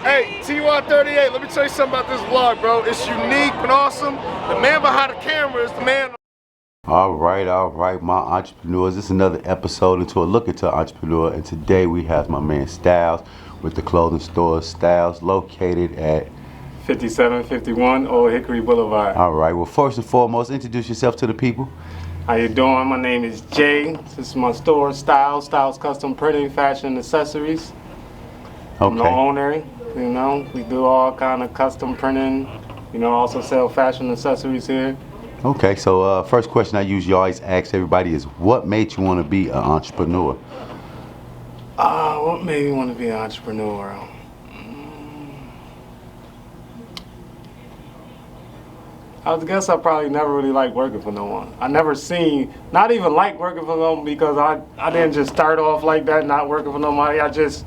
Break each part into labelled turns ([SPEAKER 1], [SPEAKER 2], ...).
[SPEAKER 1] Hey, TY38, let me tell you something about this vlog, bro. It's unique and awesome. The man behind the camera is the man.
[SPEAKER 2] All right, my entrepreneurs. This is another episode into a look into entrepreneur, and today we have my man Styles with the clothing store Styles, located at
[SPEAKER 3] 5751 Old Hickory Boulevard.
[SPEAKER 2] All right. Well, first and foremost, introduce yourself to the people.
[SPEAKER 3] How you doing? My name is Jay. This is my store, Styles Custom Printing, Fashion, and Accessories. I'm the
[SPEAKER 2] Okay.
[SPEAKER 3] owner. You know, we do all kind of custom printing. You know, also sell fashion accessories here.
[SPEAKER 2] Okay. So, first question I usually always ask everybody is, what made you want to be an entrepreneur?
[SPEAKER 3] What made me want to be an entrepreneur? I guess I probably never really liked working for no one. I never seen, not even like working for no one, because I didn't just start off like that, not working for nobody. I just,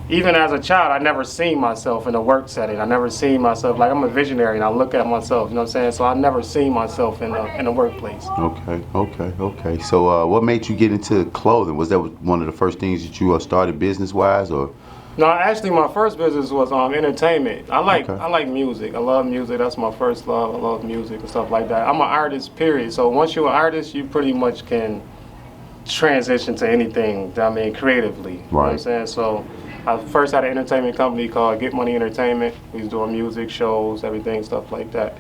[SPEAKER 3] even as a child, I never seen myself in a work setting. I never seen myself, like I'm a visionary and I look at myself, you know what I'm saying? So I never seen myself in a workplace.
[SPEAKER 2] Okay. So, what made you get into clothing? Was that one of the first things that you started business-wise, or?
[SPEAKER 3] No, actually, my first business was entertainment. I like
[SPEAKER 2] Okay.
[SPEAKER 3] music. I love music. That's my first love. I love music and stuff like that. I'm an artist, period. So once you're an artist, you pretty much can transition to anything. I mean, creatively. You know what I'm
[SPEAKER 2] Right.
[SPEAKER 3] saying? So I first had an entertainment company called Get Money Entertainment. We was doing music shows, everything, stuff like that.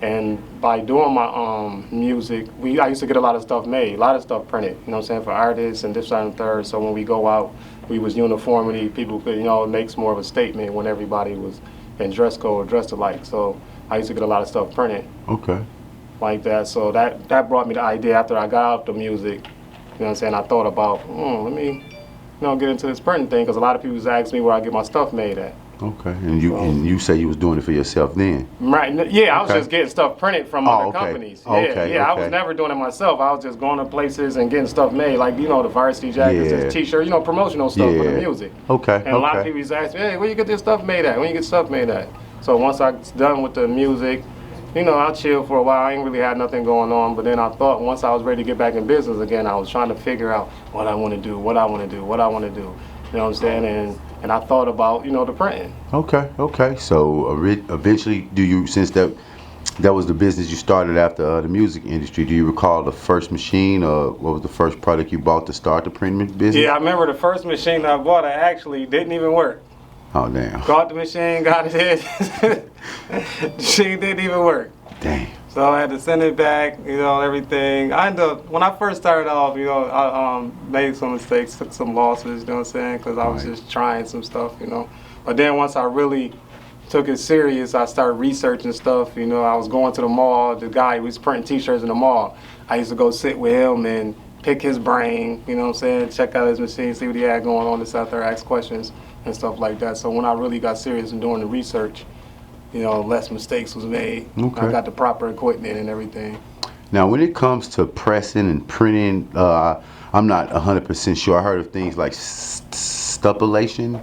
[SPEAKER 3] And by doing my music, I used to get a lot of stuff made, a lot of stuff printed, you know what I'm saying, for artists and this, that, and third. So when we go out, we was uniformity. People could, you know, it makes more of a statement when everybody was in dress code or dressed alike. So I used to get a lot of stuff printed
[SPEAKER 2] Okay.
[SPEAKER 3] like that. So that brought me the idea after I got out the music. You know what I'm saying? I thought about, let me, you know, get into this printing thing, because a lot of people ask me where I get my stuff made at.
[SPEAKER 2] Okay. And you say you was doing it for yourself then?
[SPEAKER 3] Right. Yeah, I was
[SPEAKER 2] Okay.
[SPEAKER 3] just getting stuff printed from
[SPEAKER 2] Oh,
[SPEAKER 3] other
[SPEAKER 2] okay.
[SPEAKER 3] companies.
[SPEAKER 2] Okay,
[SPEAKER 3] I
[SPEAKER 2] okay.
[SPEAKER 3] was never doing it myself. I was just going to places and getting stuff made, like, you know, the varsity jackets,
[SPEAKER 2] Yeah.
[SPEAKER 3] and t-shirts, you know, promotional stuff for the
[SPEAKER 2] Yeah.
[SPEAKER 3] music.
[SPEAKER 2] Okay.
[SPEAKER 3] And a lot of people used to ask me, hey, where you get this stuff made at? When you get stuff made at? So once I was done with the music, you know, I chilled for a while. I ain't really had nothing going on. But then I thought once I was ready to get back in business again, I was trying to figure out what I want to do. You know what I'm saying? And I thought about, you know, the printing.
[SPEAKER 2] Okay. So eventually, since that was the business you started after the music industry, do you recall the first machine, or what was the first product you bought to start the printing business?
[SPEAKER 3] Yeah, I remember the first machine that I bought, I actually didn't even work.
[SPEAKER 2] Oh, damn.
[SPEAKER 3] Got the machine, got it in. The machine didn't even work.
[SPEAKER 2] Damn.
[SPEAKER 3] So I had to send it back, you know, everything. I ended up, when I first started off, you know, I made some mistakes, took some losses, you know what I'm saying? Because I was
[SPEAKER 2] Right.
[SPEAKER 3] just trying some stuff, you know. But then once I really took it serious, I started researching stuff, you know. I was going to the mall, the guy who was printing t-shirts in the mall. I used to go sit with him and pick his brain, you know what I'm saying? Check out his machine, see what he had going on, this out there, ask questions and stuff like that. So when I really got serious in doing the research, you know, less mistakes was made.
[SPEAKER 2] Okay.
[SPEAKER 3] I got the proper equipment and everything.
[SPEAKER 2] Now, when it comes to pressing and printing, I'm not 100% sure. I heard of things like stupulation.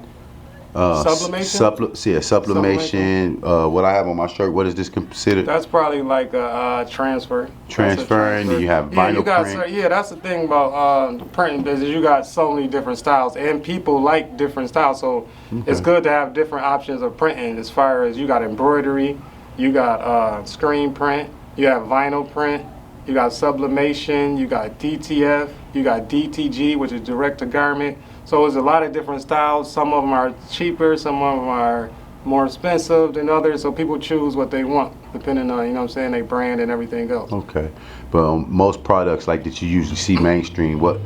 [SPEAKER 3] Sublimation?
[SPEAKER 2] Sublimation. What I have on my shirt, what is this considered?
[SPEAKER 3] That's probably like a transfer.
[SPEAKER 2] Transferring,
[SPEAKER 3] That's a
[SPEAKER 2] you have
[SPEAKER 3] yeah,
[SPEAKER 2] vinyl
[SPEAKER 3] you got,
[SPEAKER 2] print.
[SPEAKER 3] Yeah, that's the thing about the printing business. You got so many different styles, and people like different styles. So it's good to have different options of printing. As far as you got embroidery, you got screen print, you have vinyl print, you got sublimation, you got DTF, you got DTG, which is direct to garment. So there's a lot of different styles. Some of them are cheaper, some of them are more expensive than others. So people choose what they want, depending on, you know what I'm saying, their brand and everything else.
[SPEAKER 2] Okay, but most products like that you usually see mainstream, what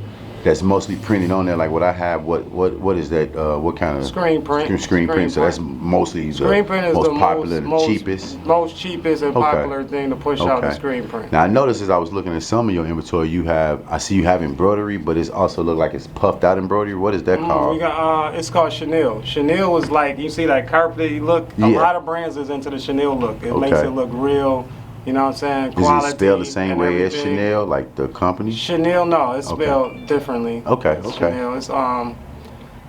[SPEAKER 2] that's mostly printed on there, like what I have, what is that? What kind of
[SPEAKER 3] Screen print.
[SPEAKER 2] Screen print. So that's mostly
[SPEAKER 3] Screen
[SPEAKER 2] the
[SPEAKER 3] print is
[SPEAKER 2] most
[SPEAKER 3] the
[SPEAKER 2] popular,
[SPEAKER 3] most,
[SPEAKER 2] the cheapest.
[SPEAKER 3] Most cheapest and
[SPEAKER 2] Okay.
[SPEAKER 3] popular thing to push out the
[SPEAKER 2] Okay.
[SPEAKER 3] screen print.
[SPEAKER 2] Now I noticed as I was looking at some of your inventory, I see you have embroidery, but it's also look like it's puffed out embroidery. What is that
[SPEAKER 3] We
[SPEAKER 2] called?
[SPEAKER 3] got it's called Chanel. Chanel is like, you see that carpety look. A
[SPEAKER 2] Yeah.
[SPEAKER 3] lot of brands is into the Chanel look. It makes
[SPEAKER 2] Okay.
[SPEAKER 3] it look real. You know what I'm saying?
[SPEAKER 2] Is
[SPEAKER 3] Quality.
[SPEAKER 2] it spelled the same
[SPEAKER 3] and
[SPEAKER 2] way as
[SPEAKER 3] everything.
[SPEAKER 2] Chanel, like the company?
[SPEAKER 3] Chanel, no, it's
[SPEAKER 2] Okay.
[SPEAKER 3] spelled differently.
[SPEAKER 2] Okay,
[SPEAKER 3] It's
[SPEAKER 2] okay.
[SPEAKER 3] Chanel. It's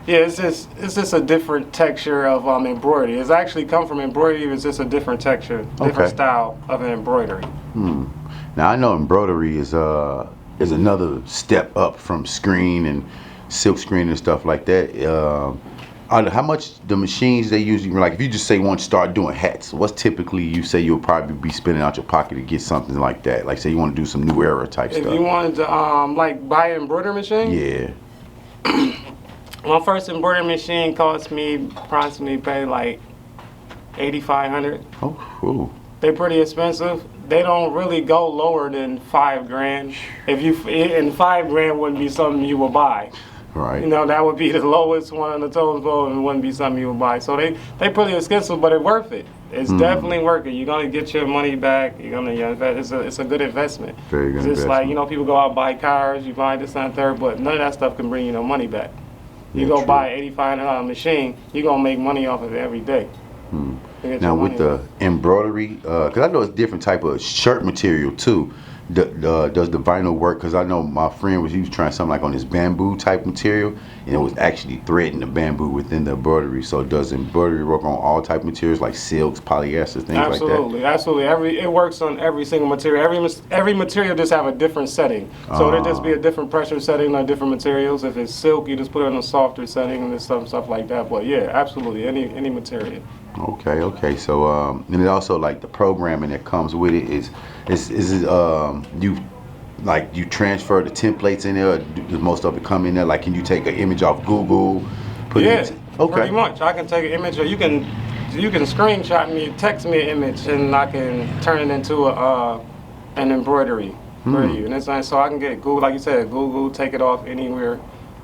[SPEAKER 3] yeah, it's just a different texture of embroidery. It's actually come from embroidery. It's just a different texture, different
[SPEAKER 2] Okay.
[SPEAKER 3] style of an embroidery.
[SPEAKER 2] Now I know embroidery is another step up from screen and silk screen and stuff like that. How much the machines they usually like? If you just say want to start doing hats, what's typically you say you'll probably be spending out your pocket to get something like that? Like say you want to do some new era type
[SPEAKER 3] If
[SPEAKER 2] stuff.
[SPEAKER 3] you wanted to like buy an embroidery machine,
[SPEAKER 2] Yeah.
[SPEAKER 3] my first embroidery machine cost me approximately pay like 8,500.
[SPEAKER 2] Oh, cool.
[SPEAKER 3] They're pretty expensive. They don't really go lower than $5,000. If you and $5,000 wouldn't be something you would buy.
[SPEAKER 2] Right.
[SPEAKER 3] You know, that would be the lowest one on the totem pole, and it wouldn't be something you would buy. So they pretty expensive, but it's worth it. It's definitely worth it. You're gonna get your money back. You're gonna invest. It's a good investment.
[SPEAKER 2] Very good
[SPEAKER 3] Just like
[SPEAKER 2] investment.
[SPEAKER 3] people go out and buy cars, you buy this and third, but none of that stuff can bring you no money back. You
[SPEAKER 2] Yeah,
[SPEAKER 3] go
[SPEAKER 2] true.
[SPEAKER 3] buy an $8,500 machine, you're gonna make money off of it every day. You get
[SPEAKER 2] Now
[SPEAKER 3] your
[SPEAKER 2] with
[SPEAKER 3] money
[SPEAKER 2] the embroidery, because I know it's different type of shirt material too. Does the vinyl work? Because I know my friend he was trying something like on this bamboo type material, and it was actually threading the bamboo within the embroidery. So does embroidery work on all type of materials like silks, polyesters, things like that?
[SPEAKER 3] Absolutely. It works on every single material. Every material just have a different setting. So it'll just be a different pressure setting on different materials. If it's silk, you just put it on a softer setting and stuff like that. But yeah, absolutely, any material.
[SPEAKER 2] Okay. So and it also like the programming that comes with it is it you transfer the templates in there, or does most of it come in there? Like, can you take an image off Google?
[SPEAKER 3] Pretty much. I can take an image, or you can screenshot me, text me an image, and I can turn it into an embroidery for you. And it's nice. So I can get Google, like you said, Google, take it off anywhere,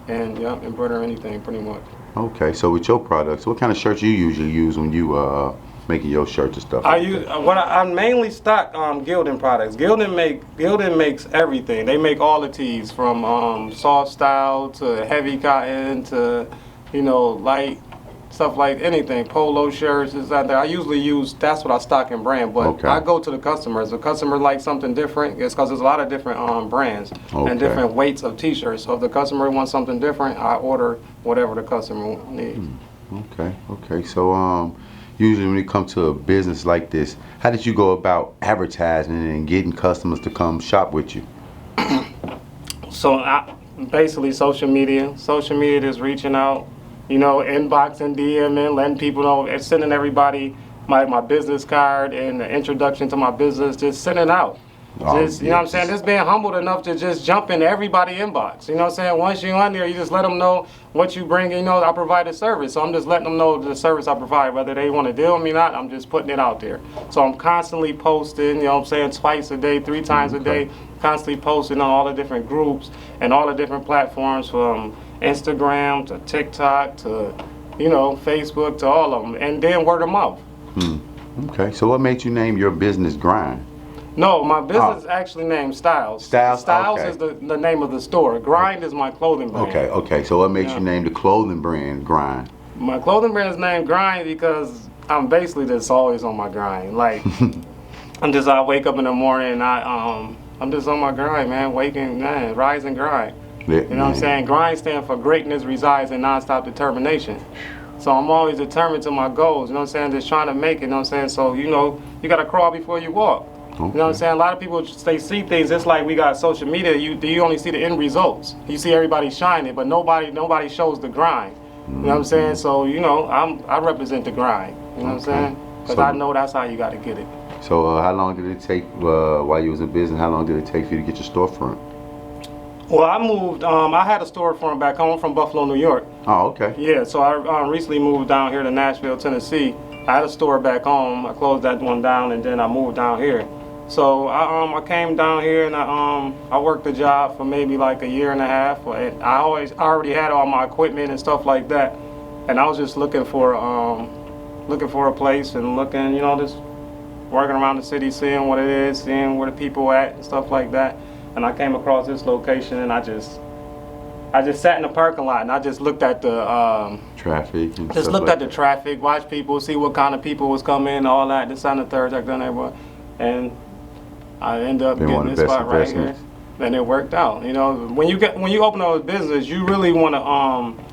[SPEAKER 3] and embroider anything pretty much.
[SPEAKER 2] Okay, so with your products, what kind of shirts you usually use when you making your shirts and stuff?
[SPEAKER 3] I mainly stock Gildan products. Gildan makes everything. They make all the tees from soft style to heavy cotton to light stuff like anything. Polo shirts is out there. I usually that's what I stock in brand, but
[SPEAKER 2] Okay.
[SPEAKER 3] I go to the customers. The customer likes something different. It's because there's a lot of different brands
[SPEAKER 2] Okay.
[SPEAKER 3] and different weights of t-shirts. So if the customer wants something different, I order whatever the customer needs.
[SPEAKER 2] Okay. So usually when it comes to a business like this, how did you go about advertising and getting customers to come shop with you?
[SPEAKER 3] So basically social media just reaching out, inboxing, DMing, letting people know, and sending everybody my business card and the introduction to my business, just sending out. Just, you know what I'm saying? Just being humbled enough to just jump in everybody's inbox. You know what I'm saying? Once you're on there, you just let them know what you bring. I provide a service. So I'm just letting them know the service I provide. Whether they want to deal with me or not, I'm just putting it out there. So I'm constantly posting, twice a day, 3 times a day, constantly posting on all the different groups and all the different platforms from Instagram to TikTok to, Facebook to all of them. And then word of mouth.
[SPEAKER 2] Okay, so what made you name your business Grind?
[SPEAKER 3] No, my business is actually named Styles.
[SPEAKER 2] Styles, okay.
[SPEAKER 3] Is the name of the store. Grind is my clothing brand.
[SPEAKER 2] Okay. So what makes you name the clothing brand Grind?
[SPEAKER 3] My clothing brand is named Grind because I'm basically just always on my grind. Like, I wake up in the morning and I'm just on my grind, man. Rise and grind.
[SPEAKER 2] Yeah,
[SPEAKER 3] You know what I'm saying? Grind stands for greatness resides in nonstop determination. So I'm always determined to my goals, you know what I'm saying? Just trying to make it, you know what I'm saying? So, you got to crawl before you walk.
[SPEAKER 2] Okay.
[SPEAKER 3] You know what I'm saying? A lot of people, they see things, it's like we got social media, you only see the end results. You see everybody shining, but nobody shows the grind. You know what I'm saying? So, I represent the grind. You know what I'm saying? Because I know that's how you got to get it.
[SPEAKER 2] So how long did it take while you was in business? How long did it take for you to get your storefront?
[SPEAKER 3] Well, I moved, I had a storefront back home from Buffalo, New York.
[SPEAKER 2] Oh, okay.
[SPEAKER 3] Yeah, so I recently moved down here to Nashville, Tennessee. I had a store back home. I closed that one down and then I moved down here. So I came down here and I worked the job for maybe like a year and a half. I already had all my equipment and stuff like that, and I was just looking for a place and looking, just working around the city, seeing what it is, seeing where the people at and stuff like that. And I came across this location and I just sat in the parking lot and I just looked at the
[SPEAKER 2] Traffic. And
[SPEAKER 3] just
[SPEAKER 2] stuff
[SPEAKER 3] looked
[SPEAKER 2] like
[SPEAKER 3] at the traffic, watched people, see what kind of people was coming, all that, this and the third, that, done everyone. And I ended up getting this spot right here. And it worked out. When you open up a business, you really want to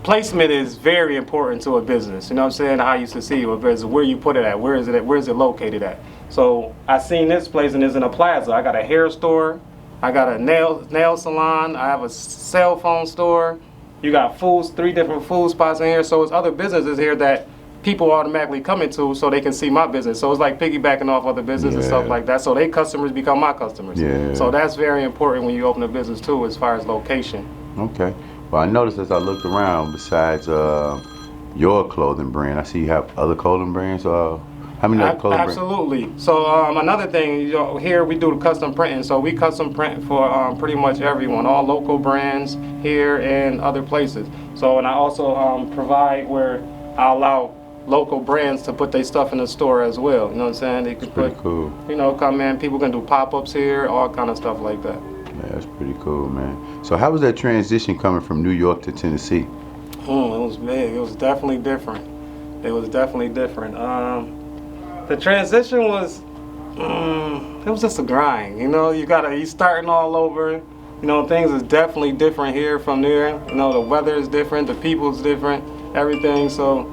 [SPEAKER 3] placement is very important to a business. You know what I'm saying? How you succeed with business, where you put it at, where is it located at. So I seen this place and it's in a plaza. I got a hair store, I got a nail salon, I have a cell phone store, You got foods, 3 different food spots in here. So it's other businesses here that people automatically come into so they can see my business. So it's like piggybacking off other business and stuff like that. So they customers become my customers.
[SPEAKER 2] Yeah.
[SPEAKER 3] So that's very important when you open a business too, as far as location.
[SPEAKER 2] Okay. Well, I noticed as I looked around, besides your clothing brand, I see you have other clothing brands. How many other clothing brands?
[SPEAKER 3] Absolutely. So another thing, you know, here we do the custom printing. So we custom print for pretty much everyone, all local brands here and other places. So and I also provide where I allow local brands to put their stuff in the store as well. You know what I'm saying? They can
[SPEAKER 2] Pretty
[SPEAKER 3] put,
[SPEAKER 2] cool.
[SPEAKER 3] you know, come in. People can do pop-ups here, all kind of stuff like that.
[SPEAKER 2] Yeah, that's pretty cool, man. So how was that transition coming from New York to Tennessee?
[SPEAKER 3] It was big. It was definitely different. It was definitely different. The transition was, it was just a grind. You know, you starting all over. You know, things is definitely different here from there. You know, the weather is different, the people's different, everything. So,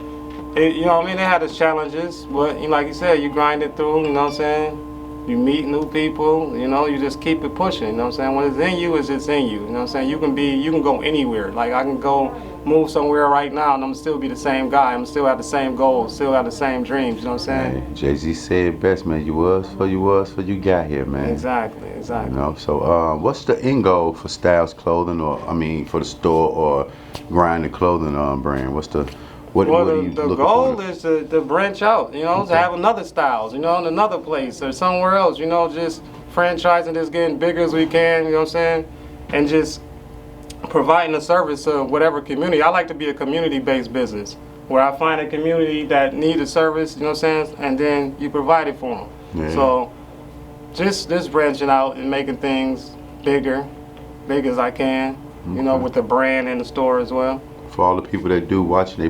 [SPEAKER 3] you know what I mean? It had its challenges, but you know, like you said, you grind it through, you know what I'm saying? You meet new people, you know, you just keep it pushing, you know what I'm saying? When it's in you, it's just in you, you know what I'm saying? You can go anywhere. Like I can go move somewhere right now and I'm still be the same guy. I'm still have the same goals, still have the same dreams, you know what I'm saying?
[SPEAKER 2] Hey, Jay-Z said it best, man. You was for you got here, man.
[SPEAKER 3] Exactly.
[SPEAKER 2] You know, so what's the end goal for Styles Clothing, or I mean, for the store or Grind the Clothing brand? What
[SPEAKER 3] Well,
[SPEAKER 2] are you
[SPEAKER 3] the
[SPEAKER 2] looking
[SPEAKER 3] goal
[SPEAKER 2] for?
[SPEAKER 3] is to branch out, you know, to have another Styles, you know, in another place or somewhere else, you know, just franchising, just getting bigger as we can, you know what I'm saying? And just providing a service to whatever community. I like to be a community-based business where I find a community that needs a service, you know what I'm saying? And then you provide it for them.
[SPEAKER 2] Yeah.
[SPEAKER 3] So just branching out and making things big as I can, you know, with the brand and the store as well.
[SPEAKER 2] For all the people that do watch, may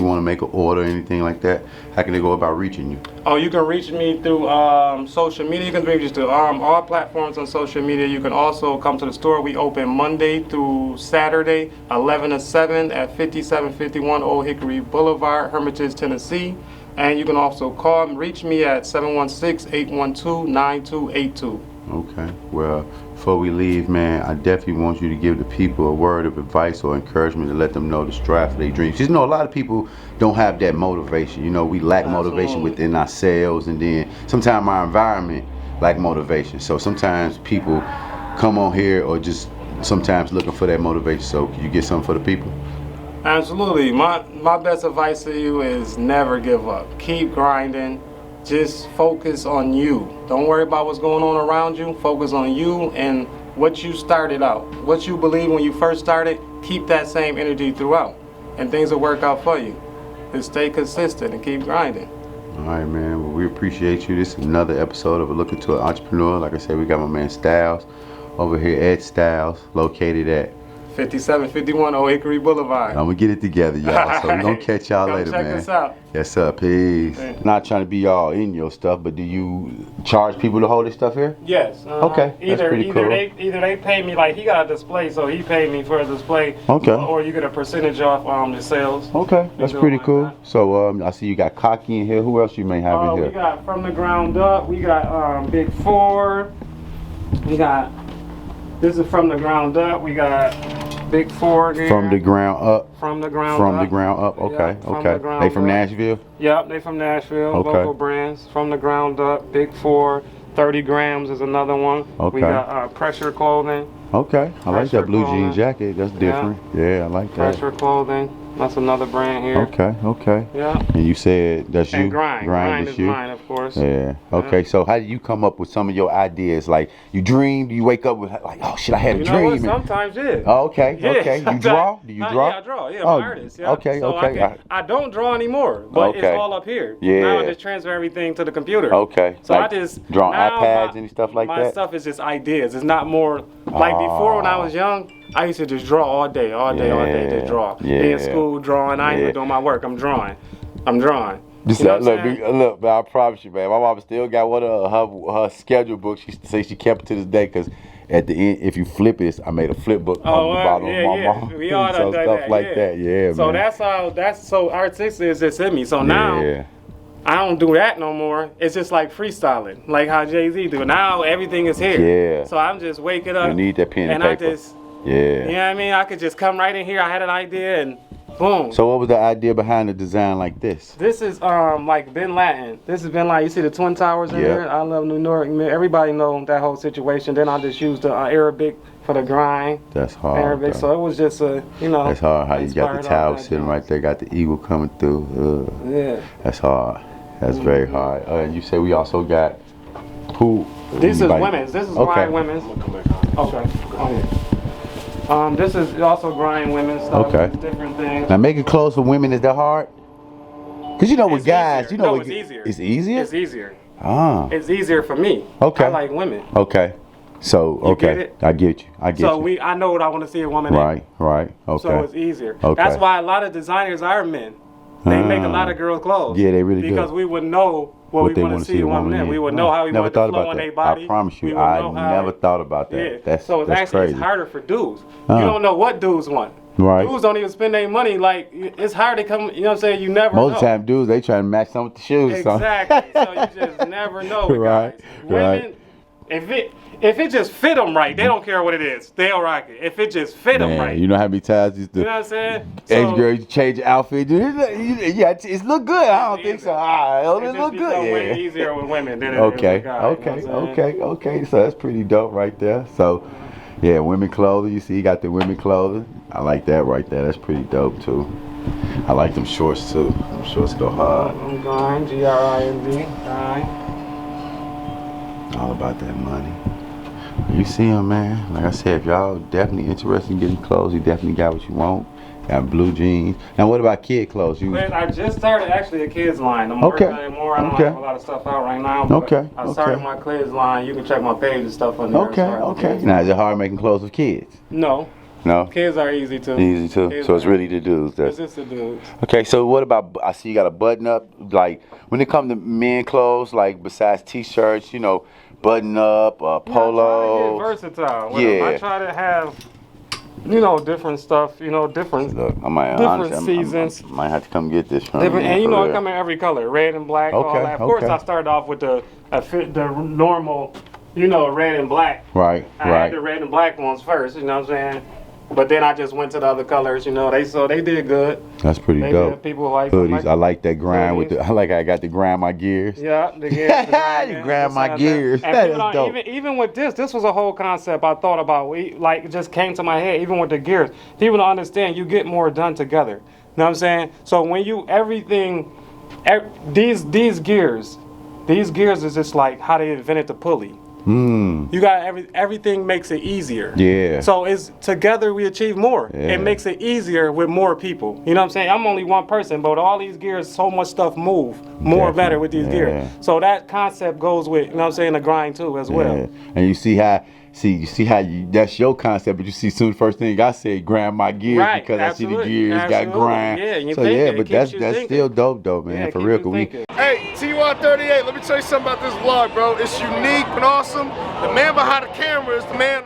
[SPEAKER 2] want to make an order or anything like that, how can they go about reaching you?
[SPEAKER 3] Oh, you can reach me through social media. You can reach us through all platforms on social media. You can also come to the store. We open Monday through Saturday, 11 to 7 at 5751 Old Hickory Boulevard, Hermitage, Tennessee. And you can also call and reach me at 716-812-9282.
[SPEAKER 2] Okay. Well, before we leave, man, I definitely want you to give the people a word of advice or encouragement to let them know to strive for their dreams. You know, a lot of people don't have that motivation. You know, we lack motivation within ourselves, and then sometimes our environment lack motivation. So sometimes people come on here or just sometimes looking for that motivation. So can you get something for the people?
[SPEAKER 3] Absolutely. My best advice to you is never give up. Keep grinding. Just focus on you. Don't worry about what's going on around you. Focus on you and what you started out. What you believe when you first started, keep that same energy throughout. And things will work out for you. Just stay consistent and keep grinding.
[SPEAKER 2] All right, man. Well, we appreciate you. This is another episode of A Look Into an Entrepreneur. Like I said, we got my man Styles over here, Ed Styles, located at
[SPEAKER 3] 5751 Old Hickory Boulevard.
[SPEAKER 2] I'm gonna get it together, y'all. So we're gonna catch y'all later,
[SPEAKER 3] check
[SPEAKER 2] man.
[SPEAKER 3] us out.
[SPEAKER 2] Yes, sir. Peace.
[SPEAKER 3] Yeah.
[SPEAKER 2] Not trying to be all in your stuff, but do you charge people to hold this stuff here?
[SPEAKER 3] Yes.
[SPEAKER 2] Okay, that's pretty cool.
[SPEAKER 3] Either they pay me, like he got a display, so he paid me for a display.
[SPEAKER 2] Okay.
[SPEAKER 3] Or you get a percentage off the sales.
[SPEAKER 2] Okay, that's
[SPEAKER 3] do it
[SPEAKER 2] pretty
[SPEAKER 3] like
[SPEAKER 2] cool.
[SPEAKER 3] that.
[SPEAKER 2] So I see you got Cocky in here. Who else you may have in
[SPEAKER 3] We
[SPEAKER 2] here?
[SPEAKER 3] got From the Ground Up. We got Big Four. We got, this is From the Ground Up. We got Big Four here.
[SPEAKER 2] From the ground up.
[SPEAKER 3] From the ground
[SPEAKER 2] From
[SPEAKER 3] up.
[SPEAKER 2] the ground up. Okay,
[SPEAKER 3] Yeah, from the
[SPEAKER 2] okay.
[SPEAKER 3] ground
[SPEAKER 2] They from
[SPEAKER 3] up.
[SPEAKER 2] Nashville.
[SPEAKER 3] Yep, they from Nashville.
[SPEAKER 2] Okay.
[SPEAKER 3] Local brands. From the Ground Up. Big Four. 30 grams is another one.
[SPEAKER 2] Okay.
[SPEAKER 3] We got Pressure Clothing.
[SPEAKER 2] Okay, I like
[SPEAKER 3] Pressure
[SPEAKER 2] that blue jean
[SPEAKER 3] clothing.
[SPEAKER 2] jacket. That's different. Yeah, I like that.
[SPEAKER 3] Pressure Clothing. That's another brand here.
[SPEAKER 2] Okay, okay.
[SPEAKER 3] Yeah.
[SPEAKER 2] And you said that's you.
[SPEAKER 3] And Grind
[SPEAKER 2] is
[SPEAKER 3] is
[SPEAKER 2] you.
[SPEAKER 3] mine, of course.
[SPEAKER 2] Yeah. Okay. So how do you come up with some of your ideas? Like you dream, you wake up with like, oh shit, I had a
[SPEAKER 3] You know
[SPEAKER 2] dream.
[SPEAKER 3] what?
[SPEAKER 2] and-
[SPEAKER 3] Sometimes, yeah.
[SPEAKER 2] Oh, okay.
[SPEAKER 3] Yeah,
[SPEAKER 2] Okay. You
[SPEAKER 3] sometimes-
[SPEAKER 2] draw? Do you draw?
[SPEAKER 3] Yeah, I draw. Yeah,
[SPEAKER 2] Oh,
[SPEAKER 3] I'm an artist. Yeah.
[SPEAKER 2] okay,
[SPEAKER 3] So
[SPEAKER 2] okay.
[SPEAKER 3] I don't draw anymore, but
[SPEAKER 2] Okay.
[SPEAKER 3] it's all up here.
[SPEAKER 2] Yeah.
[SPEAKER 3] Now I just transfer everything to the computer.
[SPEAKER 2] Okay.
[SPEAKER 3] So
[SPEAKER 2] Like
[SPEAKER 3] I just
[SPEAKER 2] drawing
[SPEAKER 3] now
[SPEAKER 2] iPads and stuff like
[SPEAKER 3] my
[SPEAKER 2] that?
[SPEAKER 3] stuff is just ideas. It's not more like before when I was young. I used to just draw all day, just draw.
[SPEAKER 2] Yeah.
[SPEAKER 3] Be in school drawing. I ain't
[SPEAKER 2] Yeah.
[SPEAKER 3] even doing my work. I'm drawing. You know what I'm
[SPEAKER 2] Look,
[SPEAKER 3] saying?
[SPEAKER 2] look, man, I promise you, man. My mom still got one of her schedule books. She say she kept it to this day because at the end, if you flip it, I made a flip book on the bottom of my mom.
[SPEAKER 3] We all
[SPEAKER 2] so
[SPEAKER 3] done
[SPEAKER 2] stuff
[SPEAKER 3] that.
[SPEAKER 2] like that. Yeah,
[SPEAKER 3] so
[SPEAKER 2] man.
[SPEAKER 3] that's so artistic is just in me. So now
[SPEAKER 2] Yeah.
[SPEAKER 3] I don't do that no more. It's just like freestyling, like how Jay-Z do. Now everything is here.
[SPEAKER 2] Yeah.
[SPEAKER 3] So I'm just waking up.
[SPEAKER 2] You need that pen and
[SPEAKER 3] I
[SPEAKER 2] paper.
[SPEAKER 3] just
[SPEAKER 2] Yeah.
[SPEAKER 3] You know what I mean? I could just come right in here. I had an idea and boom.
[SPEAKER 2] So what was the idea behind the design like this?
[SPEAKER 3] This is like Bin Laden. This has been like, you see the Twin Towers in there? I love New York. Everybody know that whole situation. Then I just used the Arabic for the grind.
[SPEAKER 2] That's hard.
[SPEAKER 3] Arabic.
[SPEAKER 2] Though.
[SPEAKER 3] So it was just a, you know.
[SPEAKER 2] That's hard. How you got the
[SPEAKER 3] inspired
[SPEAKER 2] tower
[SPEAKER 3] off that
[SPEAKER 2] sitting
[SPEAKER 3] joint.
[SPEAKER 2] right there, got the eagle coming through.
[SPEAKER 3] Yeah.
[SPEAKER 2] That's hard. That's very hard. And you say we also got who?
[SPEAKER 3] This is
[SPEAKER 2] like-
[SPEAKER 3] women's. This is
[SPEAKER 2] Okay.
[SPEAKER 3] grind women's. Okay. This is also grind women's stuff.
[SPEAKER 2] Okay.
[SPEAKER 3] Different things.
[SPEAKER 2] Now making clothes for women, is that hard? Cause you know with
[SPEAKER 3] It's
[SPEAKER 2] guys,
[SPEAKER 3] easier.
[SPEAKER 2] you know
[SPEAKER 3] No,
[SPEAKER 2] with,
[SPEAKER 3] it's easier.
[SPEAKER 2] It's easier.
[SPEAKER 3] It's easier.
[SPEAKER 2] Ah.
[SPEAKER 3] It's easier for me.
[SPEAKER 2] Okay.
[SPEAKER 3] I like women.
[SPEAKER 2] Okay. So okay,
[SPEAKER 3] get it?
[SPEAKER 2] I get you. I get
[SPEAKER 3] So
[SPEAKER 2] you.
[SPEAKER 3] I know what I want to see a woman in.
[SPEAKER 2] Right. Right. Okay.
[SPEAKER 3] So it's easier.
[SPEAKER 2] Okay.
[SPEAKER 3] That's why a lot of designers are men. They make a lot of girls' clothes.
[SPEAKER 2] Yeah, they really do.
[SPEAKER 3] Because we would know what we want to see a woman in. We would know how we
[SPEAKER 2] never
[SPEAKER 3] want
[SPEAKER 2] thought
[SPEAKER 3] to flow
[SPEAKER 2] about
[SPEAKER 3] on
[SPEAKER 2] that.
[SPEAKER 3] their body.
[SPEAKER 2] I promise
[SPEAKER 3] We
[SPEAKER 2] you,
[SPEAKER 3] would
[SPEAKER 2] I
[SPEAKER 3] know how-
[SPEAKER 2] never thought about that.
[SPEAKER 3] Yeah.
[SPEAKER 2] That's
[SPEAKER 3] So it's
[SPEAKER 2] that's
[SPEAKER 3] actually
[SPEAKER 2] crazy.
[SPEAKER 3] it's harder for dudes.
[SPEAKER 2] Uh.
[SPEAKER 3] You don't know what dudes want.
[SPEAKER 2] Right.
[SPEAKER 3] Dudes don't even spend their money. Like, it's hard to come, you know what I'm saying? You never
[SPEAKER 2] Most
[SPEAKER 3] know.
[SPEAKER 2] of the time, dudes they try to match something with the shoes. or something.
[SPEAKER 3] Exactly. So you just never know with
[SPEAKER 2] Right,
[SPEAKER 3] guys. Women,
[SPEAKER 2] right.
[SPEAKER 3] if it just fit them right, they don't care what it is. They'll rock it. If it just fit them
[SPEAKER 2] Man,
[SPEAKER 3] right.
[SPEAKER 2] you know how many times these
[SPEAKER 3] You know what I'm saying?
[SPEAKER 2] ex girls you change your outfit? Yeah, it's look good. I don't think so.
[SPEAKER 3] It
[SPEAKER 2] It
[SPEAKER 3] just
[SPEAKER 2] look
[SPEAKER 3] become way
[SPEAKER 2] good. Yeah.
[SPEAKER 3] easier with women than it is
[SPEAKER 2] Okay,
[SPEAKER 3] with guys.
[SPEAKER 2] okay,
[SPEAKER 3] you know what I'm saying?
[SPEAKER 2] okay. So that's pretty dope right there. So, yeah, women clothing. You see, you got the women clothing. I like that right there. That's pretty dope too. I like them shorts too. Them shorts go hard.
[SPEAKER 3] I'm grind, G-R-I-N-D, grind.
[SPEAKER 2] All about that money. You see them, man. Like I said, if y'all definitely interested in getting clothes, you definitely got what you want. Got blue jeans. Now, what about kid clothes? You
[SPEAKER 3] But I just started actually a kids line. I'm
[SPEAKER 2] Okay.
[SPEAKER 3] working on it more. I don't
[SPEAKER 2] Okay.
[SPEAKER 3] have a lot of stuff out right now. But
[SPEAKER 2] Okay.
[SPEAKER 3] I started
[SPEAKER 2] Okay.
[SPEAKER 3] my kids line. You can check my page and stuff on there.
[SPEAKER 2] okay,
[SPEAKER 3] as far as
[SPEAKER 2] okay.
[SPEAKER 3] kids.
[SPEAKER 2] Now, is it hard making clothes with kids?
[SPEAKER 3] No,
[SPEAKER 2] No.
[SPEAKER 3] kids are easy too.
[SPEAKER 2] Easy too.
[SPEAKER 3] Kids
[SPEAKER 2] So it's
[SPEAKER 3] are-
[SPEAKER 2] really the dudes.
[SPEAKER 3] It's
[SPEAKER 2] That's
[SPEAKER 3] just the dudes.
[SPEAKER 2] okay. So what about? I see you got a button up. Like when it comes to men clothes, like besides t-shirts, you know, button up,
[SPEAKER 3] Yeah, I
[SPEAKER 2] polo.
[SPEAKER 3] try to get versatile. With them.
[SPEAKER 2] Yeah.
[SPEAKER 3] I try to have, you know, different stuff. You know, different.
[SPEAKER 2] Look, I might
[SPEAKER 3] Different
[SPEAKER 2] honestly,
[SPEAKER 3] seasons.
[SPEAKER 2] I might have to come get this from
[SPEAKER 3] Different, and you know,
[SPEAKER 2] for
[SPEAKER 3] it
[SPEAKER 2] real.
[SPEAKER 3] come in every color, red and black, all
[SPEAKER 2] Okay,
[SPEAKER 3] that. Of course,
[SPEAKER 2] okay.
[SPEAKER 3] I started off with the normal, you know, red and black.
[SPEAKER 2] Right,
[SPEAKER 3] I
[SPEAKER 2] right.
[SPEAKER 3] had the red and black ones first, you know what I'm saying? But then I just went to the other colors, you know. They did good.
[SPEAKER 2] That's pretty
[SPEAKER 3] They
[SPEAKER 2] dope.
[SPEAKER 3] did. People like them.
[SPEAKER 2] Hoodies. I like that grind with
[SPEAKER 3] Hoodies.
[SPEAKER 2] the. I like how I got to grind my gears.
[SPEAKER 3] Yeah, the gears.
[SPEAKER 2] You grind my gears.
[SPEAKER 3] And
[SPEAKER 2] That
[SPEAKER 3] people
[SPEAKER 2] is
[SPEAKER 3] don't-
[SPEAKER 2] dope.
[SPEAKER 3] even with this was a whole concept I thought about. Like, it just came to my head, even with the gears. People don't understand, you get more done together. You know what I'm saying? So when you, these gears is just like how they invented the pulley. You got everything makes it easier.
[SPEAKER 2] Yeah.
[SPEAKER 3] So it's together we achieve more.
[SPEAKER 2] Yeah.
[SPEAKER 3] It makes it easier with more people. You know what I'm saying? I'm only one person, but with all these gears, so much stuff move more better with these
[SPEAKER 2] Yeah.
[SPEAKER 3] gears. So that concept goes with, you know what I'm saying, the grind too as well.
[SPEAKER 2] Yeah. And you see how that's your concept, but you see soon the first thing I said, grind my gears
[SPEAKER 3] Right,
[SPEAKER 2] because I see the
[SPEAKER 3] absolutely,
[SPEAKER 2] gears got
[SPEAKER 3] absolutely.
[SPEAKER 2] grind.
[SPEAKER 3] Yeah, and you
[SPEAKER 2] so
[SPEAKER 3] think
[SPEAKER 2] yeah,
[SPEAKER 3] it
[SPEAKER 2] but
[SPEAKER 3] keeps
[SPEAKER 2] that's
[SPEAKER 3] you
[SPEAKER 2] that's
[SPEAKER 3] thinking.
[SPEAKER 2] still dope though, man.
[SPEAKER 3] Yeah,
[SPEAKER 2] For
[SPEAKER 3] keep
[SPEAKER 2] real,
[SPEAKER 3] you
[SPEAKER 2] 'cause we
[SPEAKER 3] thinking.
[SPEAKER 1] Hey, TY38, let me tell you something about this vlog, bro. It's unique and awesome. The man behind the camera is the man